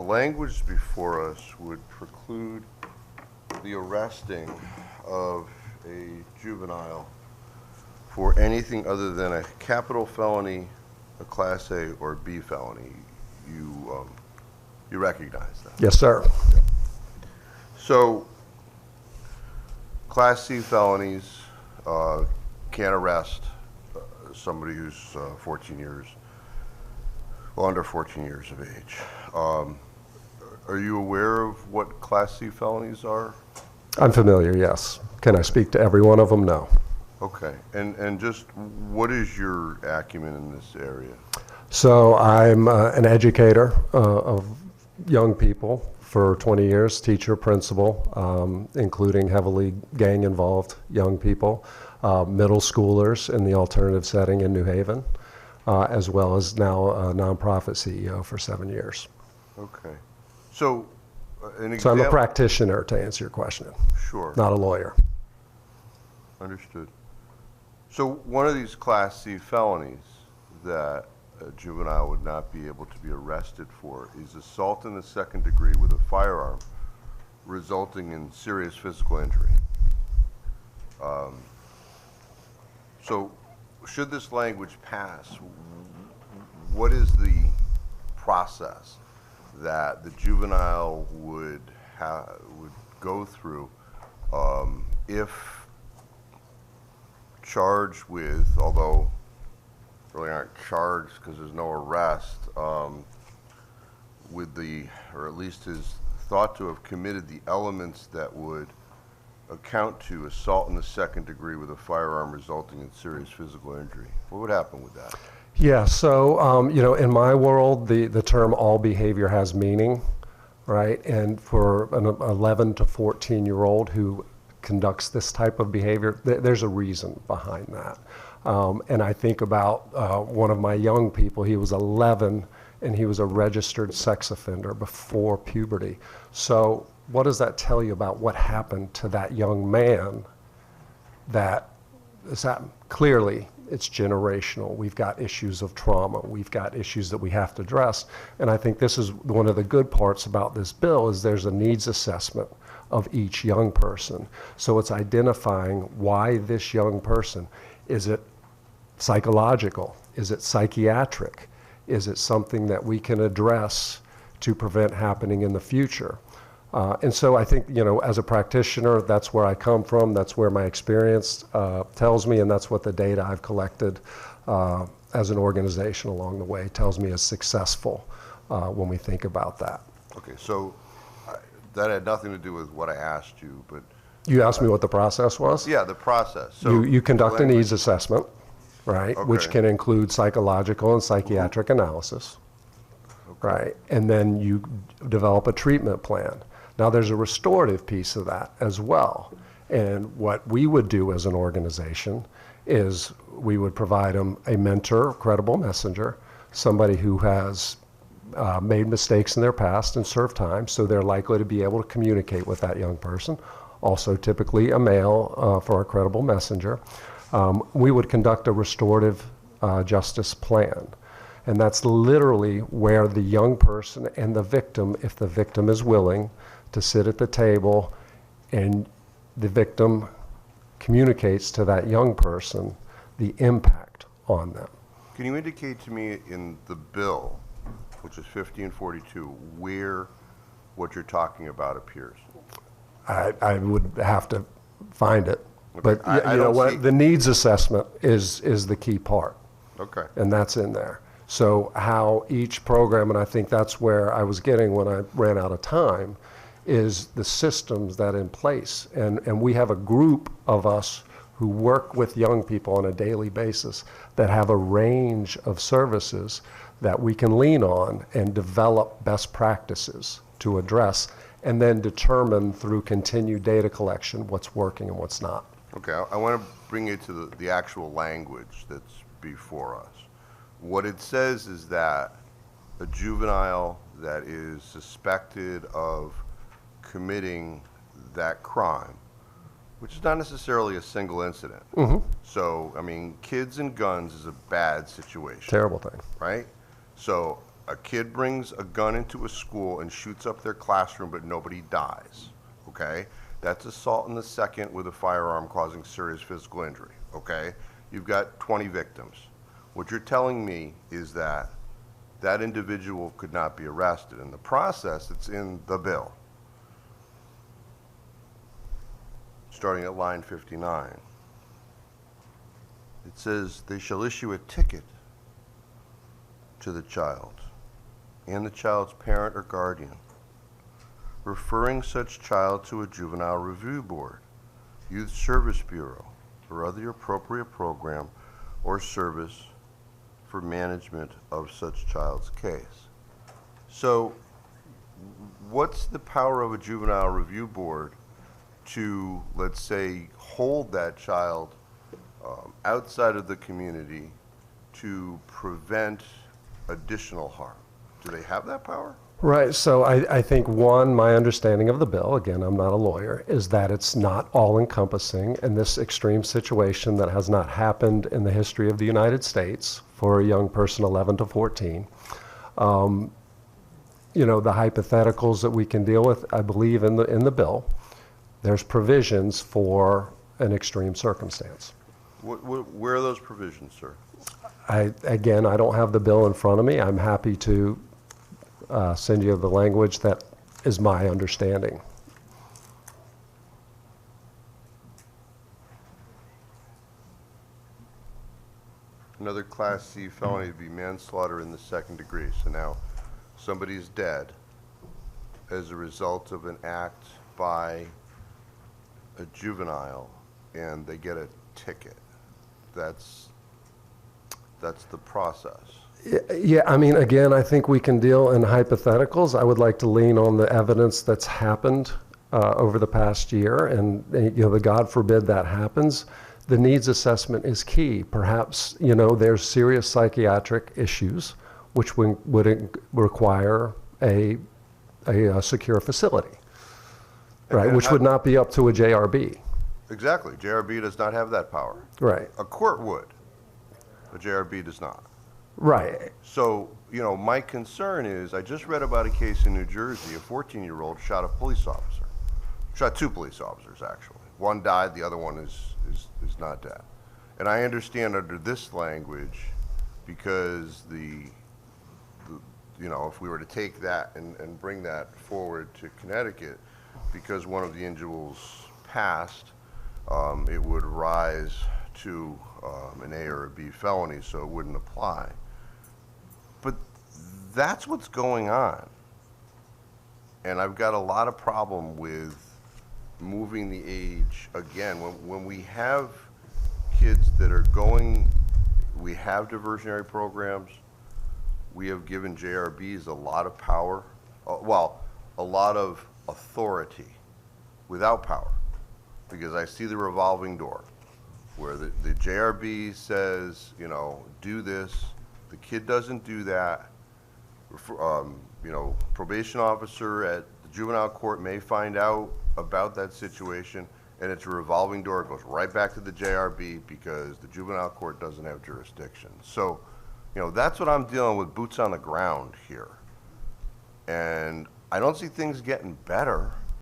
language before us would preclude the arresting of a juvenile for anything other than a capital felony, a Class A or B felony. You recognize that? Yes, sir. Yeah. So, Class C felonies can't arrest somebody who's 14 years, well, under 14 years of age. Are you aware of what Class C felonies are? I'm familiar, yes. Can I speak to every one of them? No. Okay, and just what is your acumen in this area? So I'm an educator of young people for 20 years, teacher, principal, including heavily gang-involved young people, middle schoolers in the alternative setting in New Haven, as well as now a nonprofit CEO for 7 years. Okay. So, So I'm a practitioner, to answer your question. Sure. Not a lawyer. Understood. So one of these Class C felonies that a juvenile would not be able to be arrested for is assault in the second degree with a firearm resulting in serious physical injury. So should this language pass, what is the process that the juvenile would go through if charged with, although really aren't charged because there's no arrest, with or at least is thought to have committed the elements that would account to assault in the second degree with a firearm resulting in serious physical injury? What would happen with that? Yeah, so, in my world, the term all behavior has meaning, right? And for an 11 to 14-year-old who conducts this type of behavior, there's a reason behind that. And I think about one of my young people. He was 11 and he was a registered sex offender before puberty. So what does that tell you about what happened to that young man? Clearly, it's generational. We've got issues of trauma. We've got issues that we have to address. And I think this is one of the good parts about this bill is there's a needs assessment of each young person. So it's identifying why this young person. Is it psychological? Is it psychiatric? Is it something that we can address to prevent happening in the future? And so I think, as a practitioner, that's where I come from. That's where my experience tells me, and that's what the data I've collected as an organization along the way tells me is successful when we think about that. Okay, so that had nothing to do with what I asked you, but... You asked me what the process was? Yeah, the process. So you conduct a needs assessment, right, okay, which can include psychological and psychiatric analysis, okay, right? And then you develop a treatment plan. Now, there's a restorative piece of that as well. And what we would do as an organization is we would provide them a mentor, credible messenger, somebody who has made mistakes in their past and served time, so they're likely to be able to communicate with that young person. Also, typically a male for a credible messenger. We would conduct a restorative justice plan. And that's literally where the young person and the victim, if the victim is willing to sit at the table and the victim communicates to that young person the impact on them. Can you indicate to me in the bill, which is 1542, where what you're talking about appears? I would have to find it. Okay. But I you know don't what? see- The needs assessment is the key part. Okay. And that's in there. So how each program, and I think that's where I was getting when I ran out of time, is the systems that in place. And we have a group of us who work with young people on a daily basis that have a range of services that we can lean on and develop best practices to address, and then determine through continued data collection what's working and what's not. Okay, I want to bring you to the actual language that's before us. What it says is that a juvenile that is suspected of committing that crime, which is not necessarily a single incident. Mm-hmm. So, I mean, kids and guns is a bad situation. Terrible thing. Right? So, a kid brings a gun into a school and shoots up their classroom, but nobody dies, okay? That's assault in the second with a firearm causing serious physical injury, okay? You've got 20 victims. What you're telling me is that that individual could not be arrested. In the process, it's in the bill. Starting at line 59. It says, they shall issue a ticket to the child and the child's parent or guardian, referring such child to a juvenile review board, youth service bureau, or other appropriate program or service for management of such child's case. So what's the power of a juvenile review board to, let's say, hold that child outside of the community to prevent additional harm? Do they have that power? Right, so I think, one, my understanding of the bill, again, I'm not a lawyer, is that it's not all-encompassing, and this extreme situation that has not happened in the history of the United States for a young person 11 to 14. You know, the hypotheticals that we can deal with, I believe in the bill, there's provisions for an extreme circumstance. Where are those provisions, sir? Again, I don't have the bill in front of me. I'm happy to send you the language that is my understanding. Another Class C felony would be manslaughter in the second degree. So now somebody's dead as a result of an act by a juvenile and they get a ticket. That's the process. Yeah, I mean, again, I think we can deal in hypotheticals. I would like to lean on the evidence that's happened over the past year, and you know, the God forbid that happens. The needs assessment is key. Perhaps, you know, there's serious psychiatric issues which would require a secure facility, right? Which would not be up to a JRB. Exactly. JRB does not have that power. Right. A court would. A JRB does not. Right. So, you know, my concern is, I just read about a case in New Jersey, a 14-year-old shot a police officer. Shot two police officers, actually. One died, the other one is not dead. And I understand under this language, because you know, if we were to take that and bring that forward to Connecticut, because one of the individuals passed, it would rise to an A or a B felony, so it wouldn't apply. But that's what's going on. And I've got a lot of problem with moving the age again. When we have kids that are we have diversionary programs, we have given JRBs a lot of power, a lot of authority without power. Because I see the revolving door where the JRB says, you know, do this, the kid doesn't do that, you know, probation officer at the juvenile court may find out about that situation, and it's a revolving door. It goes right back to the JRB because the juvenile court doesn't have jurisdiction. So, you know, that's what I'm dealing with, boots on the ground here. And I don't see things getting better.